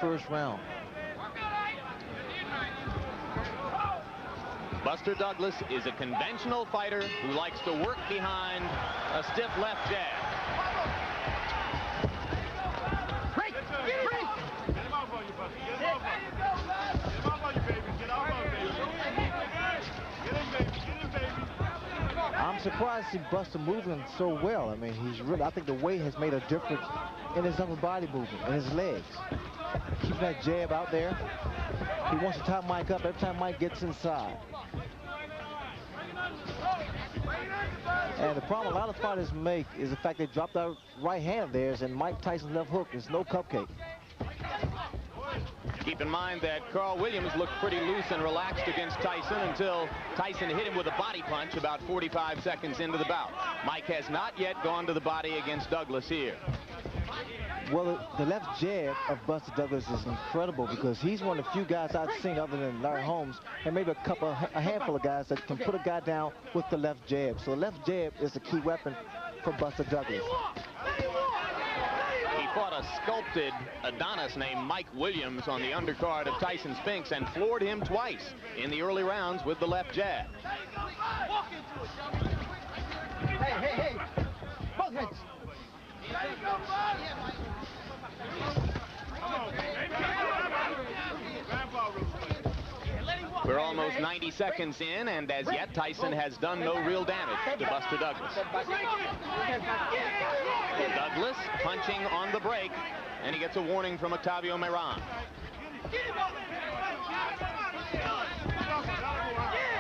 first round. Buster Douglas is a conventional fighter who likes to work behind a stiff left jab. I'm surprised to see Buster moving so well. I mean, he's really, I think the weight has made a difference in his upper body movement and his legs. Keeping that jab out there. He wants to tie Mike up every time Mike gets inside. And the problem a lot of fighters make is the fact they drop that right hand of theirs, and Mike Tyson's left hook is no cupcake. Keep in mind that Carl Williams looked pretty loose and relaxed against Tyson until Tyson hit him with a body punch about 45 seconds into the bout. Mike has not yet gone to the body against Douglas here. Well, the left jab of Buster Douglas is incredible because he's one of the few guys I've seen other than Larry Holmes and maybe a handful of guys that can put a guy down with the left jab. So the left jab is the key weapon for Buster Douglas. He fought a sculpted Adonis named Mike Williams on the undercard of Tyson Spinks and floored him twice in the early rounds with the left jab. Hey, both heads. We're almost 90 seconds in, and as yet Tyson has done no real damage to Buster Douglas. Douglas punching on the break, and he gets a warning from Octavio Meran.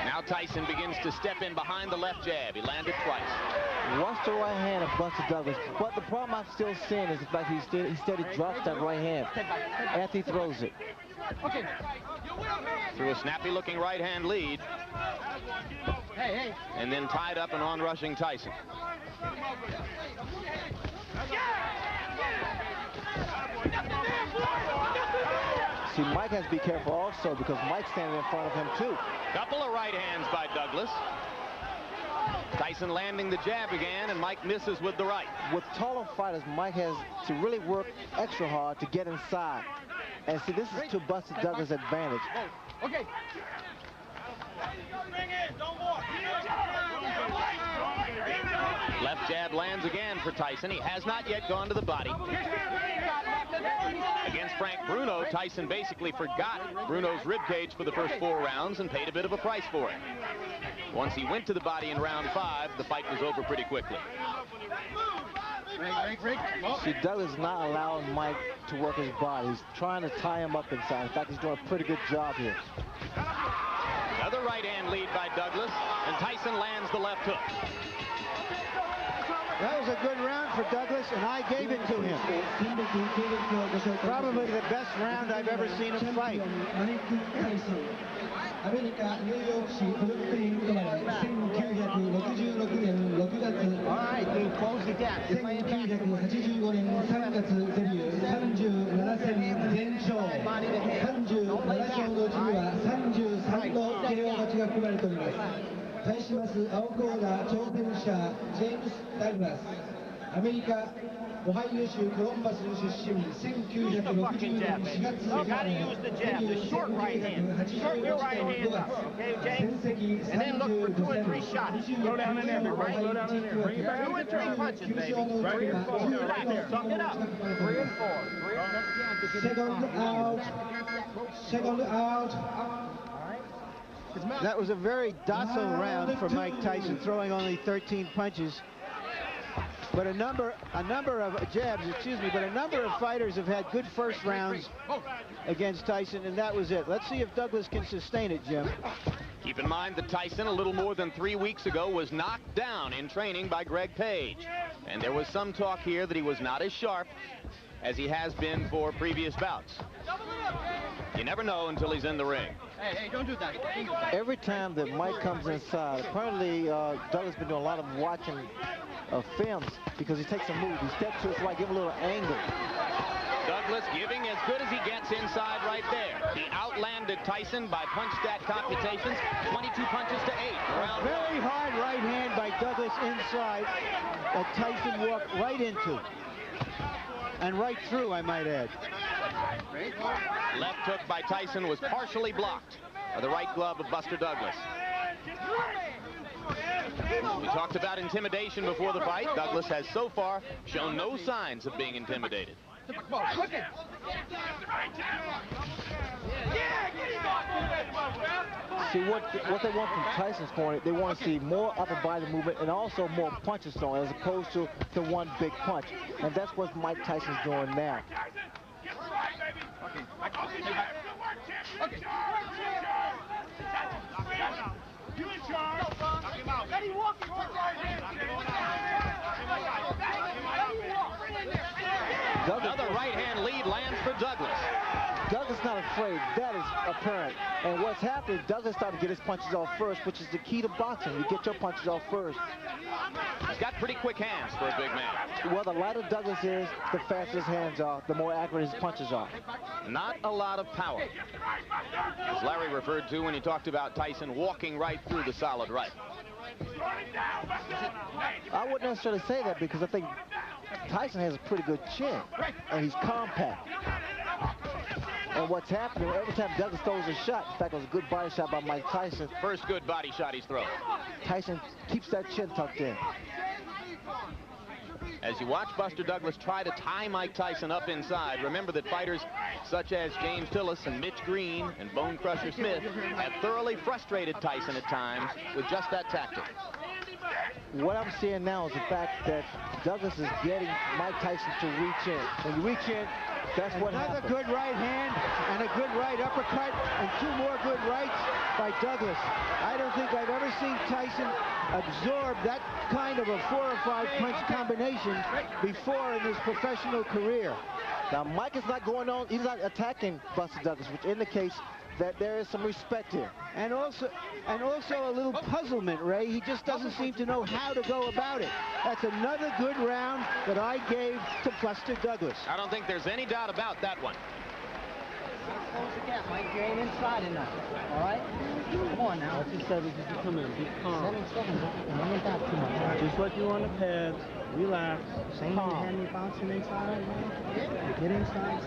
Now Tyson begins to step in behind the left jab. He landed twice. Watch the right hand of Buster Douglas, but the problem I'm still seeing is the fact he steady drops that right hand after he throws it. Through a snappy-looking right-hand lead. And then tied up and on-rushing Tyson. See, Mike has to be careful also because Mike's standing in front of him, too. Couple of right hands by Douglas. Tyson landing the jab again, and Mike misses with the right. With taller fighters, Mike has to really work extra hard to get inside. And see, this is to Buster Douglas' advantage. Okay. Left jab lands again for Tyson. He has not yet gone to the body. Against Frank Bruno, Tyson basically forgot Bruno's ribcage for the first 4 rounds and paid a bit of a price for it. Once he went to the body in round 5, the fight was over pretty quickly. See, Douglas is not allowing Mike to work his body. He's trying to tie him up inside. In fact, he's doing a pretty good job here. Another right hand lead by Douglas, and Tyson lands the left hook. That was a good round for Douglas, and I gave it to him. Probably the best round I've ever seen him fight. アメリカ・ニューヨーク市ブルックリン生まれ1966年6月1985年3月デビュー37戦全勝37勝のうちには33の KO 勝ちが含まれております。対します青コーナー挑戦者ジェームス・ダグラス、アメリカ オハイオ州コロンバス出身、1960年4月生まれ、1981年5月、戦績35戦、25戦のオハイオ地区は9勝のうちは16の近くSecond out. That was a very docile round for Mike Tyson, throwing only 13 punches. But a number of jabs, but a number of fighters have had good first rounds against Tyson, and that was it. Let's see if Douglas can sustain it, Jim. Keep in mind that Tyson, a little more than 3 weeks ago, was knocked down in training by Greg Page. And there was some talk here that he was not as sharp as he has been for previous bouts. You never know until he's in the ring. Hey, don't do that. Every time that Mike comes inside, apparently Douglas has been doing a lot of watching films because he takes a move. He steps to his right, give a little angle. Douglas giving as good as he gets inside right there. He outlanded Tyson by punch stat computations, 22 punches to 8. A very hard right hand by Douglas inside that Tyson walked right into. and right through, I might add. Left hook by Tyson was partially blocked by the right glove of Buster Douglas. We talked about intimidation before the fight. Douglas has so far shown no signs of being intimidated. See, what they want from Tyson's corner, they want to see more upper body movement and also more punches thrown as opposed to the one big punch. And that's what Mike Tyson's doing now. Another right-hand lead lands for Douglas. Douglas not afraid. That is apparent. And what's happening, Douglas started to get his punches off first, which is the key to boxing. You get your punches off first. He's got pretty quick hands for a big man. Well, the lighter Douglas is, the faster his hands are, the more accurate his punches are. Not a lot of power. As Larry referred to when he talked about Tyson walking right through the solid right. I wouldn't necessarily say that because I think Tyson has a pretty good chin, and he's compact. And what's happening, every time Douglas throws a shot, in fact, it was a good body shot by Mike Tyson. First good body shot he's thrown. Tyson keeps that chin tucked in. As you watch Buster Douglas try to tie Mike Tyson up inside, remember that fighters such as James Tillis and Mitch Green and Bone Crusher Smith have thoroughly frustrated Tyson at times with just that tactic. What I'm seeing now is the fact that Douglas is getting Mike Tyson to reach in. When you reach in, that's what happens. Another good right hand and a good right uppercut and two more good rights by Douglas. I don't think I've ever seen Tyson absorb that kind of a 4 or 5 punch combination before in his professional career. Now, Mike is not going on, he's not attacking Buster Douglas, which indicates that there is some respect here. And also a little puzzlement, Ray. He just doesn't seem to know how to go about it. That's another good round that I gave to Buster Douglas. I don't think there's any doubt about that one. Close the gap, Mike. You ain't inside enough. All right? Come on now. That's just 7 seconds. Come in. Be calm. 7 seconds. And I'm not too much. Just like you on the pads. Relax. Same you had me bouncing inside, man. Get inside.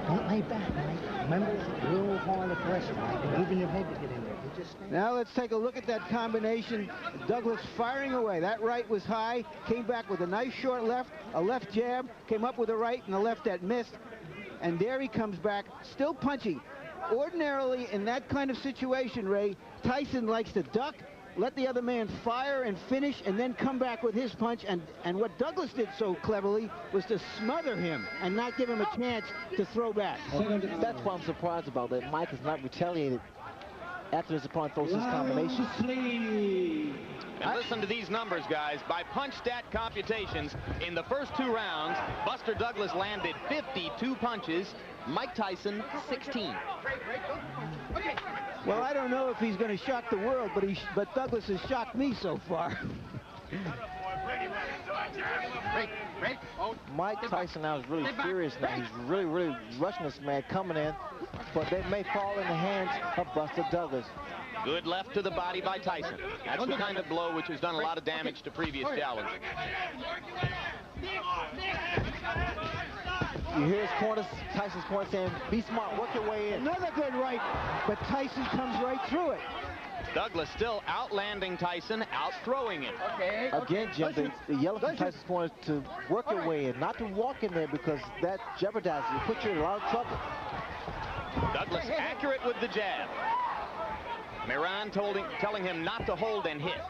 Don't lay back, Mike. Remember, real hard aggression, Mike. Moving your head to get in there. You just stand. Now let's take a look at that combination. Douglas firing away. That right was high. Came back with a nice short left. A left jab. Came up with a right and a left that missed. And there he comes back, still punching. Ordinarily, in that kind of situation, Ray, Tyson likes to duck, let the other man fire and finish, and then come back with his punch. And what Douglas did so cleverly was to smother him and not give him a chance to throw back. That's what I'm surprised about, that Mike has not retaliated after his opponent throws his combination. And listen to these numbers, guys. By punch stat computations, in the first 2 rounds, Buster Douglas landed 52 punches, Mike Tyson 16. Well, I don't know if he's going to shock the world, but Douglas has shocked me so far. Mike Tyson now is really furious now. He's really rushing this man coming in, but they may fall in the hands of Buster Douglas. Good left to the body by Tyson. That's the kind of blow which has done a lot of damage to previous challengers. You hear his corner, Tyson's corner saying, be smart, work your way in. Another good right, but Tyson comes right through it. Douglas still outlanding Tyson, out-throwing him. Okay. Again, Jim, the yellow from Tyson's corner is to work your way in, not to walk in there because that jeopardizes you, puts you in a lot of trouble. Douglas accurate with the jab. Miran telling him not to hold and hit.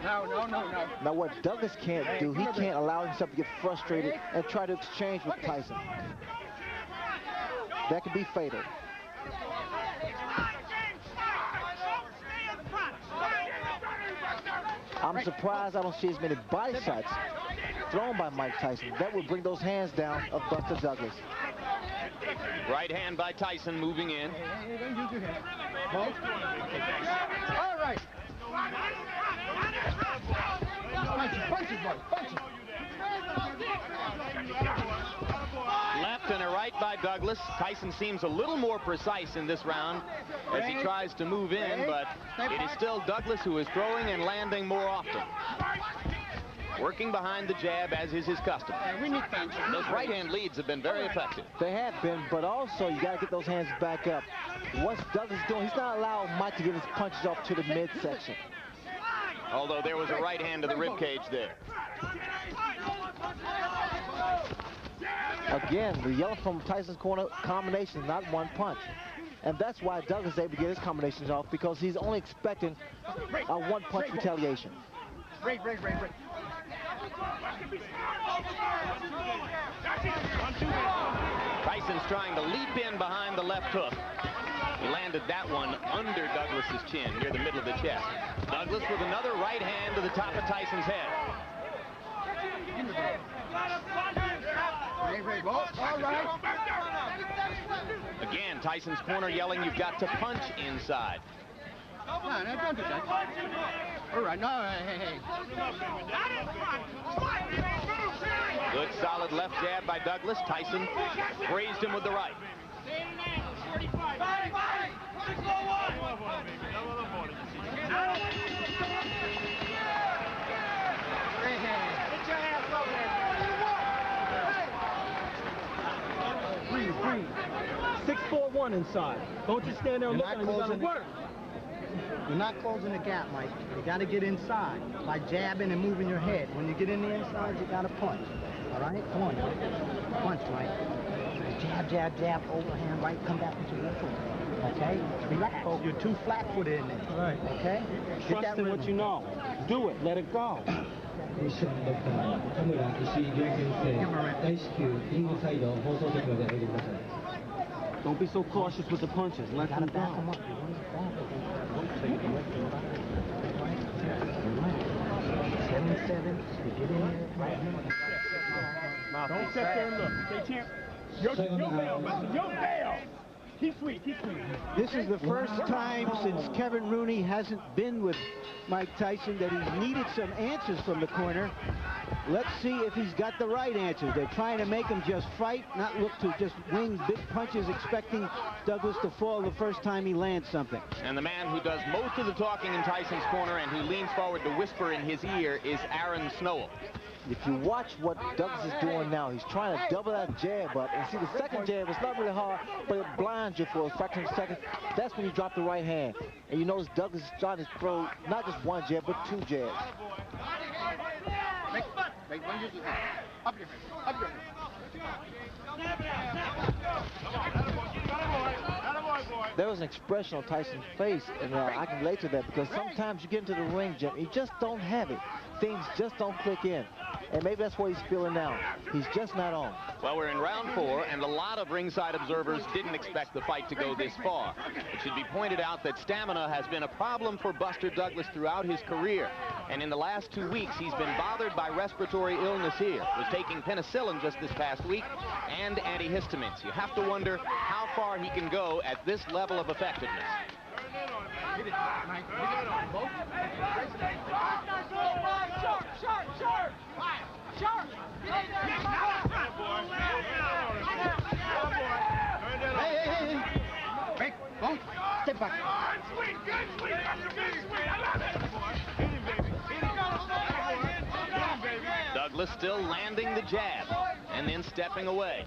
No. Now what Douglas can't do, he can't allow himself to get frustrated and try to exchange with Tyson. That could be fatal. I'm surprised I don't see as many body shots thrown by Mike Tyson. That would bring those hands down of Buster Douglas. Right hand by Tyson moving in. All right. Punches, buddy. Left and a right by Douglas. Tyson seems a little more precise in this round as he tries to move in, but it is still Douglas who is throwing and landing more often. working behind the jab as is his custom. Those right-hand leads have been very effective. They have been, but also you got to get those hands back up. What's Douglas doing? He's not allowing Mike to get his punches off to the midsection. Although there was a right hand to the rib cage there. Again, the yellow from Tyson's corner combination, not one punch. And that's why Douglas is able to get his combinations off, because he's only expecting a one-punch retaliation. Tyson's trying to leap in behind the left hook. He landed that one under Douglas's chin, near the middle of the chest. Douglas with another right hand to the top of Tyson's head. Again, Tyson's corner yelling, you've got to punch inside. No, don't do that. All right, no, hey. Good solid left jab by Douglas. Tyson grazed him with the right. Breathe. 6-4-1 inside. Don't just stand there and look at him. You gotta work. You're not closing the gap, Mike. You got to get inside by jabbing and moving your head. When you get in the inside, you got to punch. All right? Come on, Mike. Punch, Mike. Jab, overhand, right, come back into your left foot. Okay? Relax. You're too flat-footed in there. Right. Okay? Trust in what you know. Do it. Let it go. Don't be so cautious with the punches. Let them go. Back them up. So you can let them go. 7-7. You get in there. Right. Don't sit there and look. Say, champ. Your bail, Buster. Your bail. Keep sweet. This is the first time since Kevin Rooney hasn't been with Mike Tyson that he's needed some answers from the corner. Let's see if he's got the right answers. They're trying to make him just fight, not look to just wing big punches, expecting Douglas to fall the first time he lands something. And the man who does most of the talking in Tyson's corner and who leans forward to whisper in his ear is Aaron Snowell. If you watch what Douglas is doing now, he's trying to double that jab up. And see, the second jab, it's not really hard, but it blinds you for a fraction of a second. That's when you drop the right hand. And you notice Douglas is trying to throw not just one jab, but two jabs. Up your head. There was an expression on Tyson's face, and I can relate to that, because sometimes you get into the ring, Jim, you just don't have it. Things just don't click in. And maybe that's what he's feeling now. He's just not on. Well, we're in round 4, and a lot of ringside observers didn't expect the fight to go this far. It should be pointed out that stamina has been a problem for Buster Douglas throughout his career. And in the last 2 weeks, he's been bothered by respiratory illness here. Was taking penicillin just this past week and antihistamines. You have to wonder how far he can go at this level of effectiveness. Hey. Break. Boom. Step back. Douglas still landing the jab and then stepping away.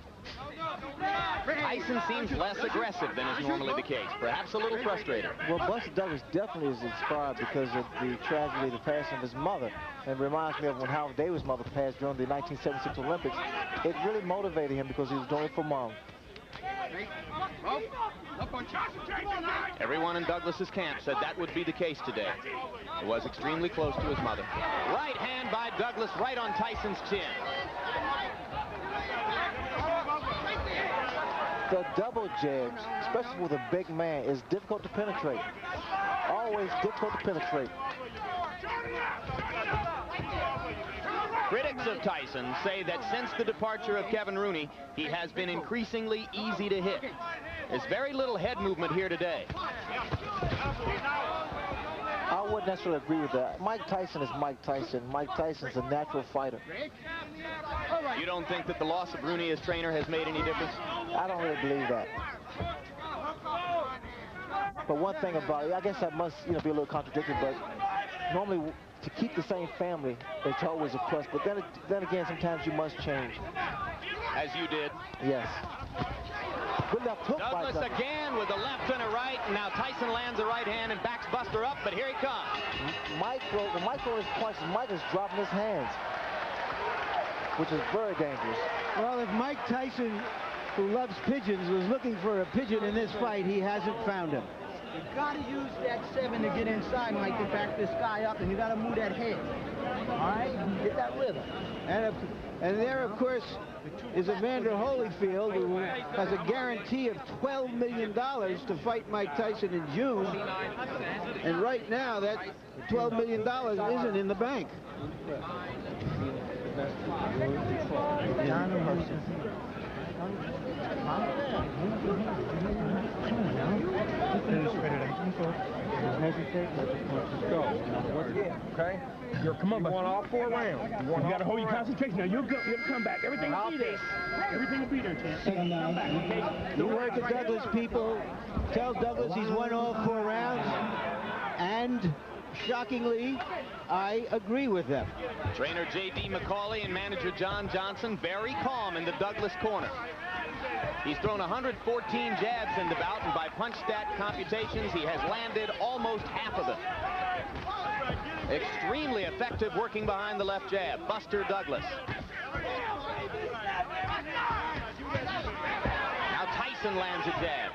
Tyson seems less aggressive than is normally the case, perhaps a little frustrated. Well, Buster Douglas definitely is inspired because of the tragedy, the passing of his mother. And it reminds me of when Howard Davis' mother passed during the 1976 Olympics. It really motivated him because he was doing it for Mom. Everyone in Douglas's camp said that would be the case today. He was extremely close to his mother. Right hand by Douglas right on Tyson's chin. The double jabs, especially with a big man, is difficult to penetrate. Always difficult to penetrate. Critics of Tyson say that since the departure of Kevin Rooney, he has been increasingly easy to hit. There's very little head movement here today. I wouldn't necessarily agree with that. Mike Tyson is Mike Tyson. Mike Tyson's a natural fighter. You don't think that the loss of Rooney as trainer has made any difference? I don't really believe that. But one thing about it, I guess I must, be a little contradictory, but normally to keep the same family, it's always a plus. But then again, sometimes you must change. As you did. Yes. Good left hook by Douglas again with a left and a right. And now Tyson lands a right hand and backs Buster up, but here he comes. The micro is punches. Mike is dropping his hands, which is very dangerous. Well, if Mike Tyson, who loves pigeons, was looking for a pigeon in this fight, he hasn't found him. You gotta use that 7 to get inside, Mike, to back this guy up, and you gotta move that head. All right? Get that rhythm. And there, of course, is Evander Holyfield, who has a guarantee of $12 million to fight Mike Tyson in June. And right now, that $12 million isn't in the bank. Okay? Come on, you want all 4 rounds. You got to hold your concentration. Now, you'll come back. Everything will be there. Everything will be there, champ. Come back, okay? You work the Douglas people. Tell Douglas he's won all 4 rounds. And, shockingly, I agree with them. Trainer J.D. McCauley and manager John Johnson very calm in the Douglas corner. He's thrown 114 jabs in the bout, and by punch stat computations, he has landed almost half of them. Extremely effective working behind the left jab. Buster Douglas. Now Tyson lands a jab.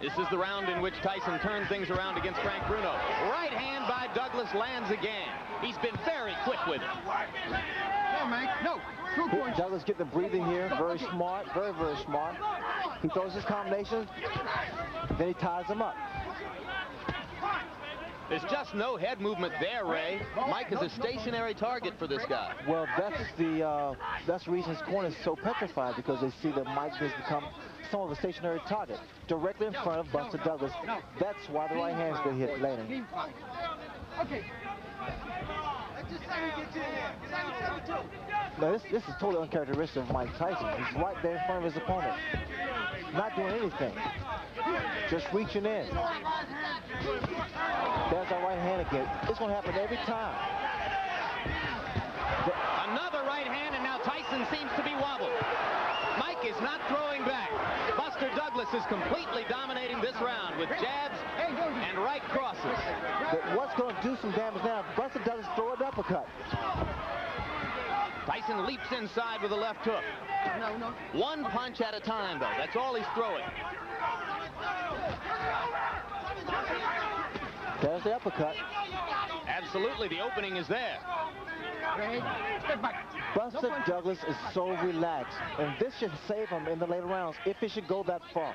This is the round in which Tyson turned things around against Frank Bruno. Right hand by Douglas lands again. He's been very quick with it. No, Mike, no. Douglas getting the breathing here. Very smart. Very, very smart. He throws his combinations. Then he ties him up. There's just no head movement there, Ray. Mike is a stationary target for this guy. Well, that's the reason his corner is so petrified, because they see that Mike has become somewhat of a stationary target directly in front of Buster Douglas. That's why the right hand's been hit later. Okay. Now, this is totally uncharacteristic of Mike Tyson. He's right there in front of his opponent, not doing anything, just reaching in. There's that right hand again. It's going to happen every time. Another right hand, and now Tyson seems to be wobbled. Mike is not throwing back. Buster Douglas is completely dominating this round with jabs and right crosses. But what's going to do some damage now? Buster Douglas throw an uppercut. Tyson leaps inside with a left hook. One punch at a time, though. That's all he's throwing. There's the uppercut. Absolutely, the opening is there. Buster Douglas is so relaxed, and this should save him in the later rounds if it should go that far.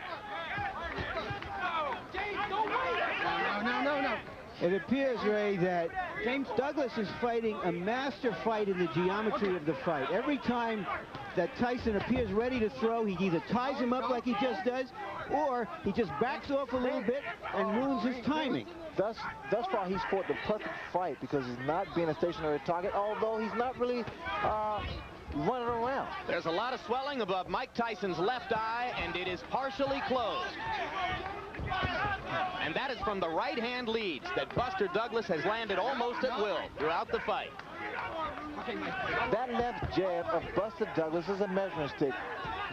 No. It appears, Ray, that James Douglas is fighting a master fight in the geometry of the fight. Every time that Tyson appears ready to throw, he either ties him up like he just does, or he just backs off a little bit and ruins his timing. Thus far, he's fought the perfect fight because he's not being a stationary target, although he's not really running around. There's a lot of swelling above Mike Tyson's left eye, and it is partially closed. And that is from the right-hand leads that Buster Douglas has landed almost at will throughout the fight. That left jab of Buster Douglas is a measuring stick.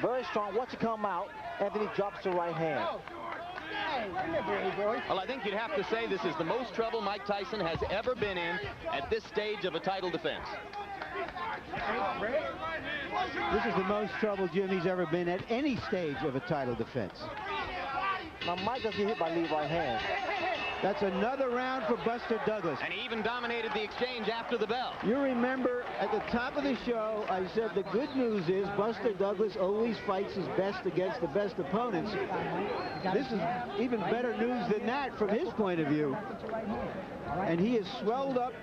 Very strong. Watch it come out, and then he drops the right hand. Well, I think you'd have to say this is the most trouble Mike Tyson has ever been in at this stage of a title defense. This is the most trouble Jimmy's ever been at any stage of a title defense. Now, Mike doesn't get hit by lead right hand. That's another round for Buster Douglas. And he even dominated the exchange after the bell. You remember at the top of the show, I said the good news is Buster Douglas always fights his best against the best opponents. This is even better news than that from his point of view. And he has swelled up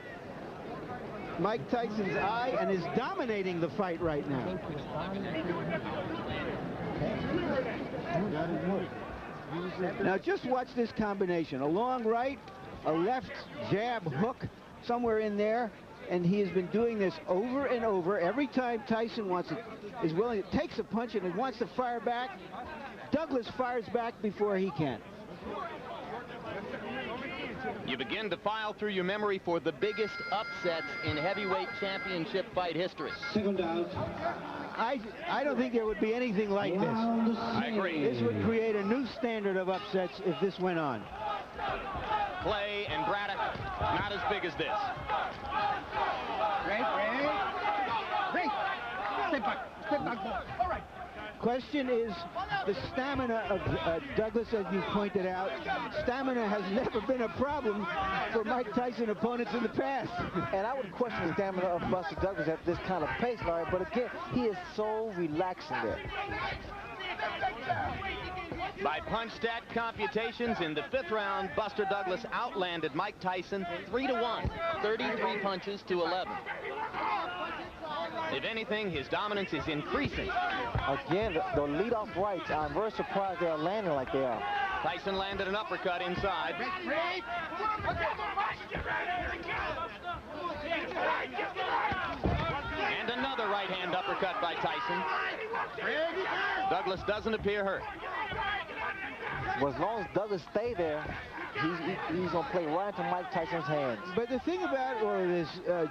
Mike Tyson's eye and is dominating the fight right now. Now just watch this combination. A long right, a left jab hook somewhere in there, and he has been doing this over and over. Every time Tyson is willing, takes a punch and wants to fire back, Douglas fires back before he can. You begin to file through your memory for the biggest upsets in heavyweight championship fight history. Second out. I don't think there would be anything like this. I agree. This would create a new standard of upsets if this went on. Clay and Braddock, not as big as this. Great. Step back, ball. All right. Question is the stamina of Douglas, as you pointed out. Stamina has never been a problem for Mike Tyson opponents in the past. And I would question the stamina of Buster Douglas at this kind of pace, Larry, but again, he is so relaxing there. By punch stat computations, in the 5th round, Buster Douglas outlanded Mike Tyson 3-1, 33 punches to 11. If anything, his dominance is increasing. Again, the leadoff rights, I'm very surprised they are landing like they are. Tyson landed an uppercut inside. And another right-hand uppercut by Tyson. Douglas doesn't appear hurt. Well, as long as Douglas stay there, he's going to play right into Mike Tyson's hands. But the thing about all of this,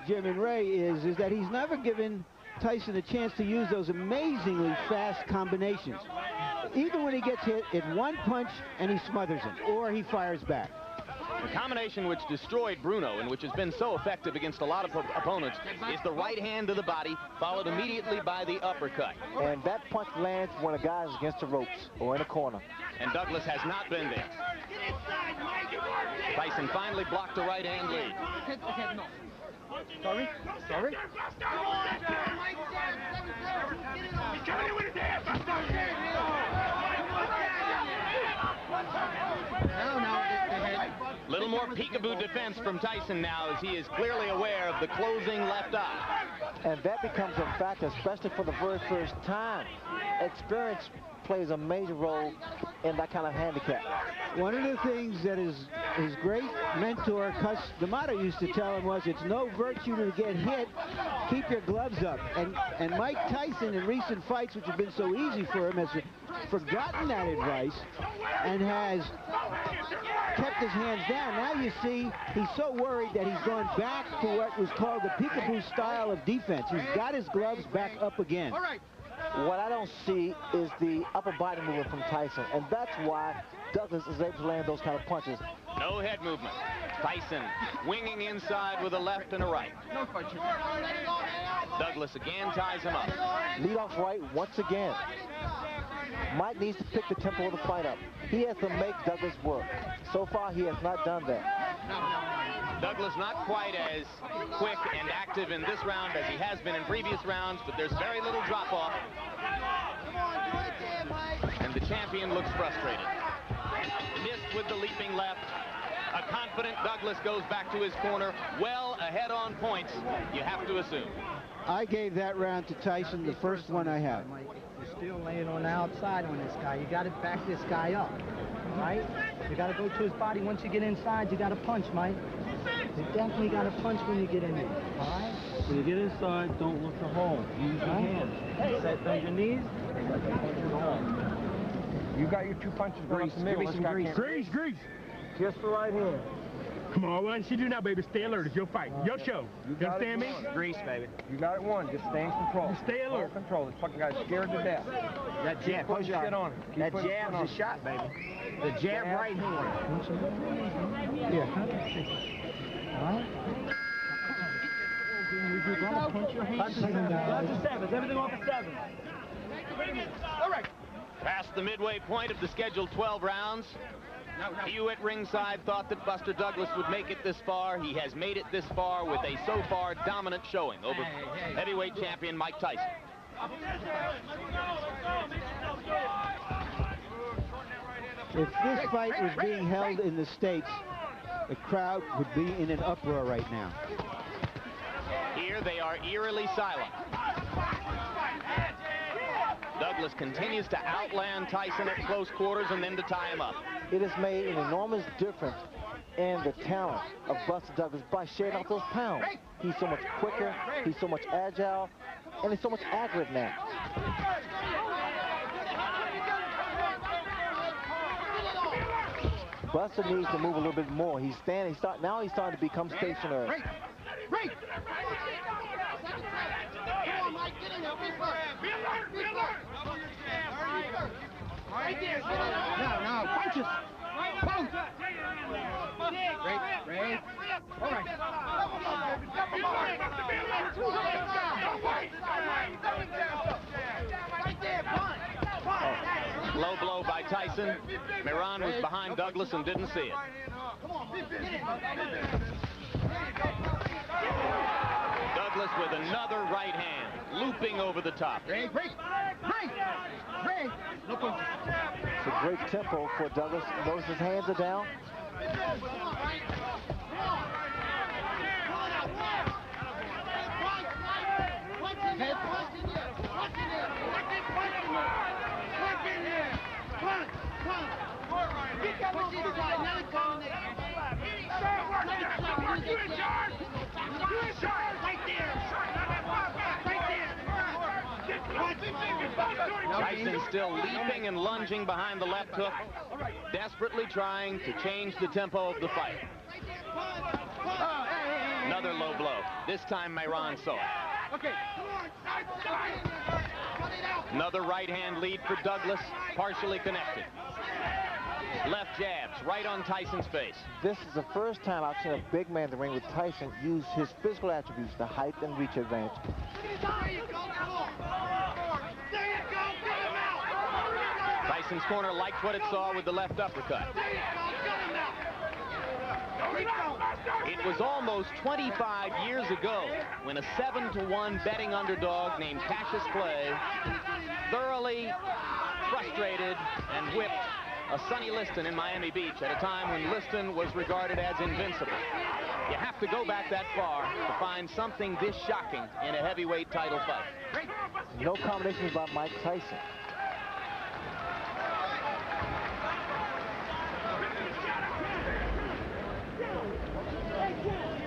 Jim and Ray, is that he's never given Tyson a chance to use those amazingly fast combinations. Even when he gets hit, it's one punch and he smothers him, or he fires back. The combination which destroyed Bruno and which has been so effective against a lot of opponents is the right hand to the body, followed immediately by the uppercut. And that punch lands when a guy is against the ropes or in a corner. And Douglas has not been there. Tyson finally blocked the right hand lead. Sorry. Little more peekaboo defense from Tyson now, as he is clearly aware of the closing left eye. And that becomes a factor, especially for the very first time. Experience plays a major role in that kind of handicap. One of the things that his great mentor, Cus D'Amato, used to tell him was, it's no virtue to get hit, keep your gloves up. And Mike Tyson, in recent fights, which have been so easy for him, has forgotten that advice and has kept his hands down. Now you see he's so worried that he's going back to what was called the peekaboo style of defense. He's got his gloves back up again. All right. What I don't see is the upper body movement from Tyson, and that's why Douglas is able to land those kind of punches. No head movement. Tyson winging inside with a left and a right. No punches. Douglas again ties him up. Lead off right once again. Mike needs to pick the tempo of the fight up. He has to make Douglas work. So far, he has not done that. Douglas not quite as quick and active in this round as he has been in previous rounds, but there's very little drop-off. And the champion looks frustrated. Missed with the leaping left. A confident Douglas goes back to his corner, well ahead on points, you have to assume. I gave that round to Tyson, the first one I have. You're still laying on the outside on this guy. You got to back this guy up, right? You got to go to his body. Once you get inside, you got to punch, Mike. You definitely got to punch when you get in there, all right? When you get inside, don't look to home. Use your hands. Bend your knees, and let the punches home. You got your 2 punches. Grease. Give me some grease. Grease. Just the right hand. Come on, what you do now, baby? Stay alert. It's your fight. Your show. You understand me? Grease, baby. You got it won. Just stay in control. Just stay alert. Control. This fucking guy's scared to death. That jab. Put your shit on him. That jab's a shot, baby. The jab right hand. Yeah. All right? You got to punch your hands. Everything off of 7. All right. Past the midway point of the scheduled 12 rounds. You at ringside thought that Buster Douglas would make it this far. He has made it this far with a so far dominant showing over heavyweight champion Mike Tyson. If this fight was being held in the States, the crowd would be in an uproar right now. Here they are eerily silent. Douglas continues to outland Tyson at close quarters and then to tie him up. It has made an enormous difference in the talent of Buster Douglas by shedding off those pounds. He's so much quicker, he's so much agile, and he's so much accurate now. Buster needs to move a little bit more. He's standing. Now he's starting to become stationary. Break! Break! Come on, Mike, get in there. Be alert! Be alert! Right there. Now, punches. Punch. Break. All right. Right there, punch. Low blow by Tyson. Miran was behind Douglas and didn't see it. Douglas with another right hand, looping over the top. Break. No punches. It's a great tempo for Douglas. Notice his hands are down. Tyson still leaping and lunging behind the left hook, desperately trying to change the tempo of the fight. Another low blow. This time Miran saw it. Okay. Another right hand lead for Douglas, partially connected. Left jabs right on Tyson's face. This is the first time I've seen a big man in the ring with Tyson use his physical attributes, the height and reach advantage. Tyson's corner liked what it saw with the left uppercut. It was almost 25 years ago when a 7-to-1 betting underdog named Cassius Clay thoroughly frustrated and whipped a Sonny Liston in Miami Beach at a time when Liston was regarded as invincible. You have to go back that far to find something this shocking in a heavyweight title fight. No combinations by Mike Tyson.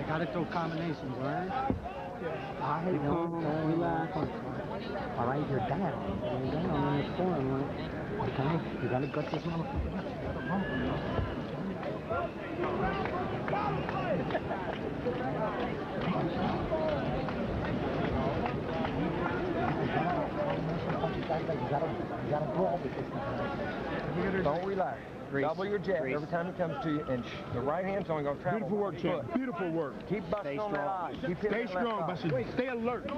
You gotta throw combinations, all right? Relax. All right, you're down. You're down on the form, right? Okay, you gotta gut this motherfucker. You gotta brawl with this guy. Don't relax. Double your jab every time he comes to you, and the right hand's only going to travel. Beautiful work, champ. Beautiful work. Keep busting on that eye. Stay strong, Buster. Stay alert.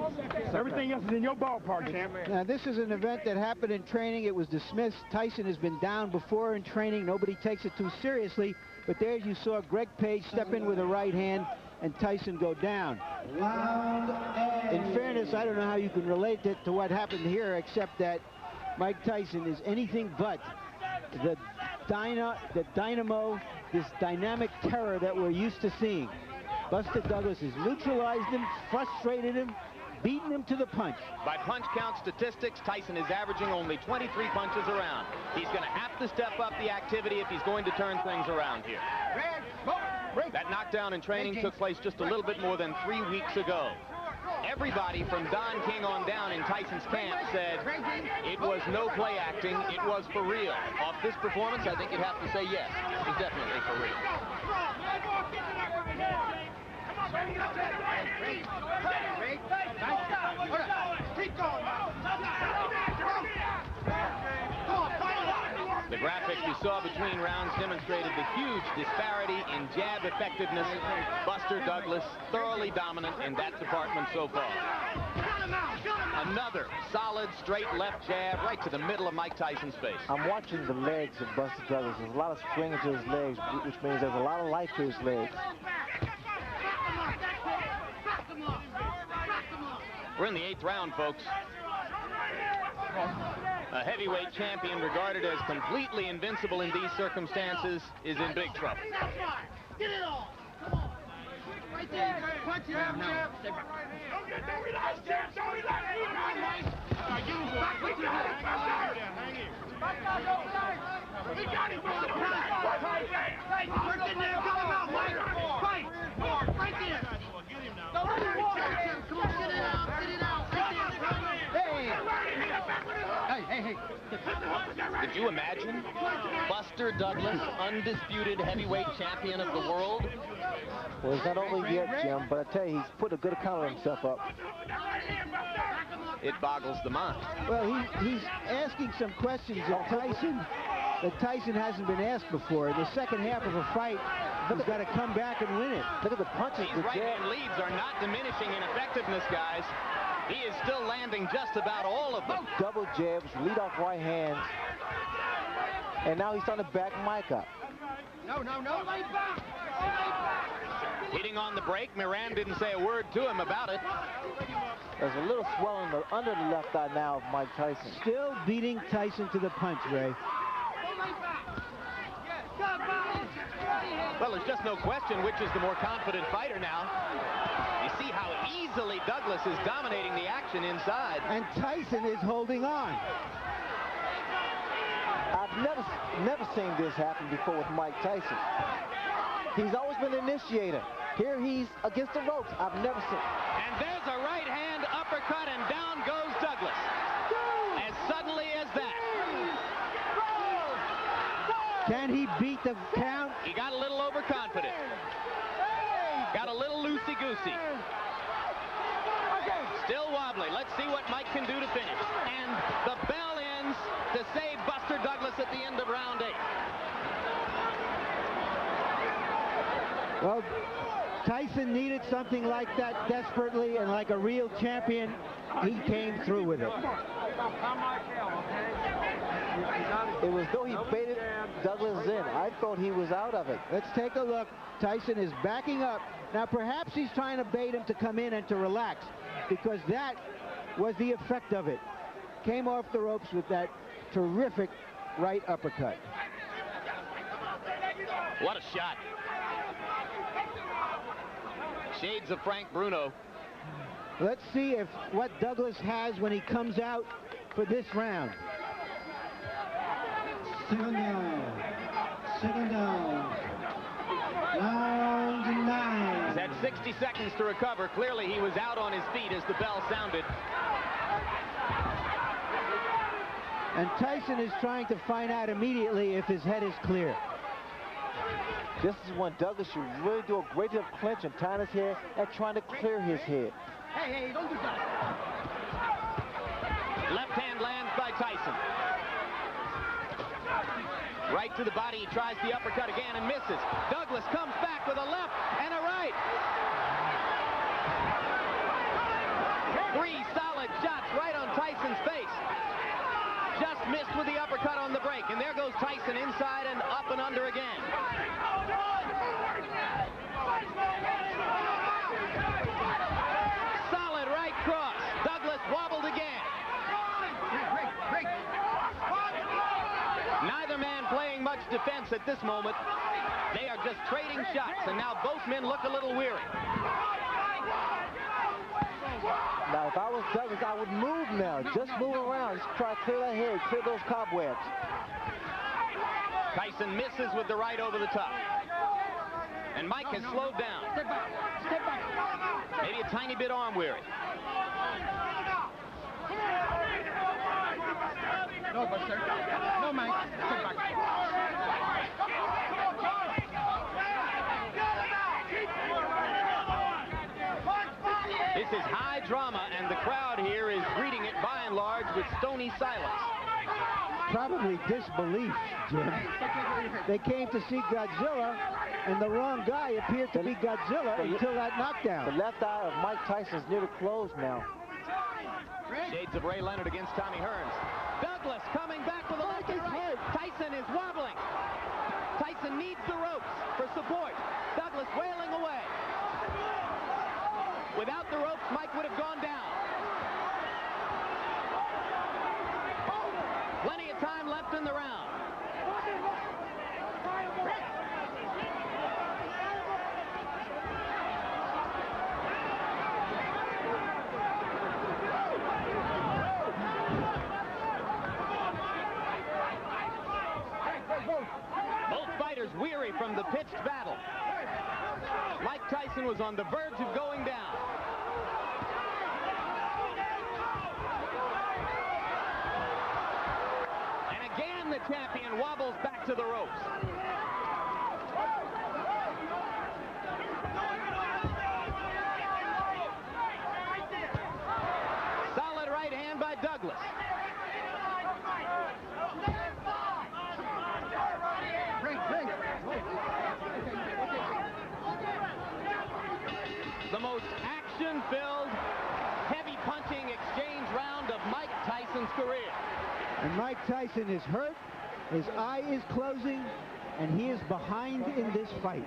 Everything else is in your ballpark, champ. Now, this is an event that happened in training. It was dismissed. Tyson has been down before in training. Nobody takes it too seriously. But there you saw Greg Page step in with a right hand and Tyson go down. In fairness, I don't know how you can relate it to what happened here, except that Mike Tyson is anything but the dynamo, this dynamic terror that we're used to seeing. Buster Douglas has neutralized him, frustrated him, beaten him to the punch. By punch count statistics, Tyson is averaging only 23 punches around. He's going to have to step up the activity if he's going to turn things around here. That knockdown in training took place just a little bit more than 3 weeks ago. Everybody from Don King on down in Tyson's camp said it was no play acting, it was for real. Off this performance, I think you'd have to say yes, it was definitely for real. The graphic you saw between rounds demonstrated the huge disparity in jab effectiveness. Buster Douglas thoroughly dominant in that department so far. Another solid straight left jab right to the middle of Mike Tyson's face. I'm watching the legs of Buster Douglas. There's a lot of spring into his legs, which means there's a lot of life to his legs. We're in the 8th round, folks. A heavyweight champion regarded as completely invincible in these circumstances is in big trouble. Get it on! Come on! Right there! Punch it out now! Don't relax, Jeff! Don't relax! Put your head down! Hang here! We got him! Work in there! Cut him out, Mike! Fight! Right there! Don't let him walk! Come on, get it out! Get it out! Right there! Hey! The Could you imagine? Buster Douglas, undisputed heavyweight champion of the world. Well, it's not over yet, Jim, but I tell you, he's put a good account of himself up. It boggles the mind. Well, he's asking some questions of Tyson that Tyson hasn't been asked before. In the second half of a fight, he's got to come back and win it. Look at the punches. These right-hand leads are not diminishing in effectiveness, guys. He is still landing just about all of them. Double jabs, lead off right hands. And now he's starting to back Mike up. No. Lay back. Hitting on the break. Moran didn't say a word to him about it. There's a little swelling under the left eye now of Mike Tyson. Still beating Tyson to the punch, Ray. Well, there's just no question which is the more confident fighter now. You see how easily Douglas is dominating the action inside. And Tyson is holding on. I've never seen this happen before with Mike Tyson. He's always been the initiator. Here he's against the ropes. I've never seen. And there's a right hand uppercut, and down goes Douglas. As suddenly as that. Can he beat the count? He got a little overconfident. Got a little loosey-goosey. Still wobbly. Let's see what Mike can do to finish. And the bell ends to save Buster Douglas at the end of round 8. Well, Tyson needed something like that desperately, and like a real champion, he came through with it. It was though he baited Douglas in. I thought he was out of it. Let's take a look. Tyson is backing up. Now, perhaps he's trying to bait him to come in and to relax, because that was the effect of it. Came off the ropes with that terrific right uppercut. What a shot. Shades of Frank Bruno. Let's see if what Douglas has when he comes out for this round. Second down. Round 9. He's had 60 seconds to recover. Clearly he was out on his feet as the bell sounded. And Tyson is trying to find out immediately if his head is clear. This is when Douglas should really do a great deal of clinching, tying his hair, and trying to clear his head. Hey, don't do that. Left hand lands by Tyson. Right to the body, he tries the uppercut again and misses. Douglas comes back with a left and a right. 3 solid shots right on Tyson's face. Just missed with the uppercut on the break, and there goes Tyson inside and up and under again. Solid right cross. Douglas wobbled again. Neither man playing much defense at this moment. They are just trading shots, and now both men look a little weary. Now, if I was Douglas, I would move now. Just move around. Just try to clear that head, clear those cobwebs. Tyson misses with the right over the top. And Mike has slowed down. Step back. Maybe a tiny bit arm weary. No, Buster. No, Mike. Step back. This is high drama, and the crowd here is greeting it by and large with stony silence. Probably disbelief, Jim. They came to see Godzilla, and the wrong guy appeared to be Godzilla until that knockdown. The left eye of Mike Tyson is nearly closed now. Shades of Ray Leonard against Tommy Hearns. Douglas coming back with a left and right. Tyson is wobbling. Tyson needs the ropes for support. Douglas wailing away. Without the ropes, Mike would have gone down. Plenty of time left in the round. Both fighters weary from the pitched battle. Mike Tyson was on the verge of going down. And again, the champion wobbles back to the ropes. Solid right hand by Douglas. The most action-filled, heavy punching exchange round of Mike Tyson's career. And Mike Tyson is hurt, his eye is closing, and he is behind in this fight.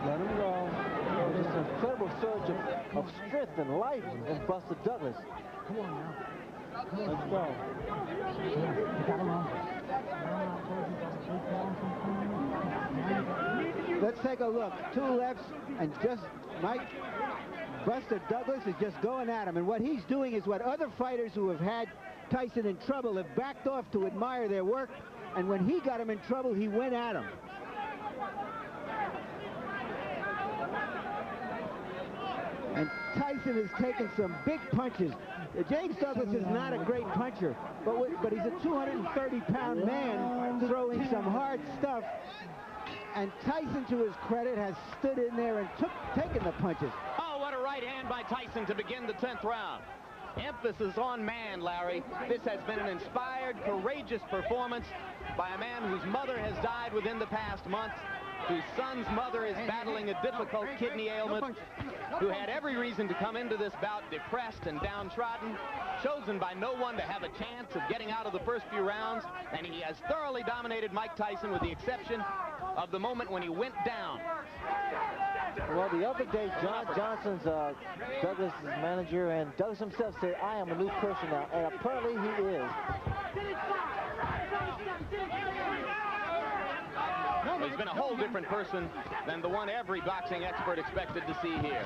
Let him go. There's an incredible surge of strength and life in Buster Douglas. Come on now. Let's go. Let's take a look. Two lefts, and just Buster Douglas is just going at him. And what he's doing is what other fighters who have had Tyson in trouble have backed off to admire their work. And when he got him in trouble, he went at him. And Tyson is taking some big punches. James Douglas is not a great puncher, but he's a 230-pound man throwing some hard stuff. And Tyson, to his credit, has stood in there and taken the punches. Oh, what a right hand by Tyson to begin the 10th round. Emphasis on man, Larry. This has been an inspired, courageous performance by a man whose mother has died within the past month, whose son's mother is battling a difficult kidney ailment, who had every reason to come into this bout depressed and downtrodden, chosen by no one to have a chance of getting out of the first few rounds, and he has thoroughly dominated Mike Tyson with the exception of the moment when he went down. Well, the other day, John Johnson's Douglas' manager, and Douglas himself said, "I am a new person now," and apparently he is. He's been a whole different person than the one every boxing expert expected to see here.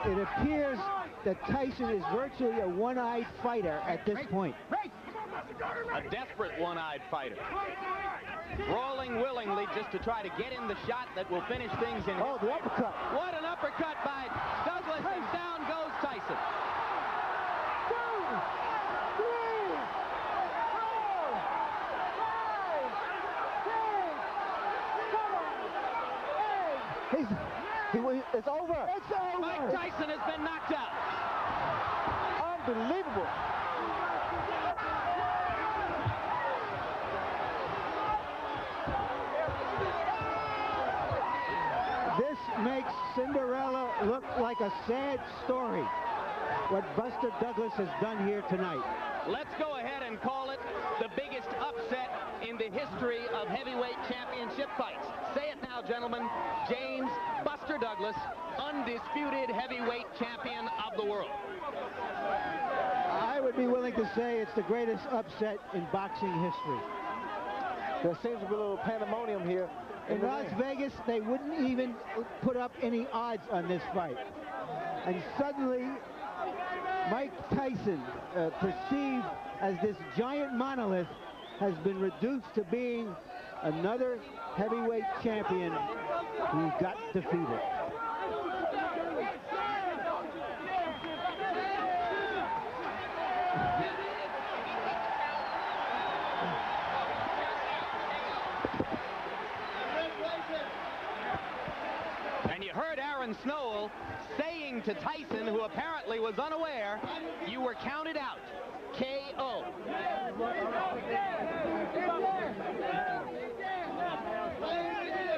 It appears that Tyson is virtually a one-eyed fighter at this point. A desperate one-eyed fighter. Brawling willingly just to try to get in the shot that will finish things in. Oh, the uppercut. What an uppercut by Douglas, and down goes Tyson. It's over. It's over. Mike Tyson has been knocked out. Unbelievable. This makes Cinderella look like a sad story, what Buster Douglas has done here tonight. Let's go ahead and call it the biggest upset in the history of heavyweight championship fights. Say it now, gentlemen. James Buster Douglas, undisputed heavyweight champion of the world. I would be willing to say it's the greatest upset in boxing history. There seems to be a little pandemonium here. In Las Vegas, they wouldn't even put up any odds on this fight. And suddenly, Mike Tyson, perceived as this giant monolith, has been reduced to being another heavyweight champion who got defeated. And you heard Aaron Snowell saying to Tyson, who apparently was unaware, "You were counted out. KO."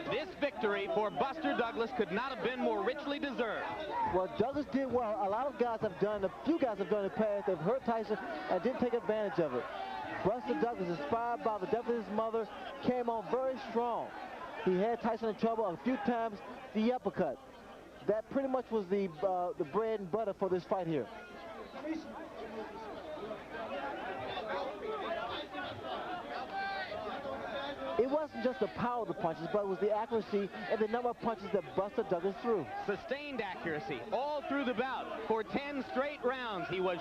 This victory for Buster Douglas could not have been more richly deserved. Well, Douglas did well. A lot of guys have done, a few guys have done in the past. They've hurt Tyson and didn't take advantage of it. Buster Douglas, inspired by the death of his mother, came on very strong. He had Tyson in trouble a few times. The uppercut. That pretty much was the bread and butter for this fight here. It wasn't just the power of the punches, but it was the accuracy and the number of punches that Buster Douglas threw. Sustained accuracy all through the bout. For 10 straight rounds, he was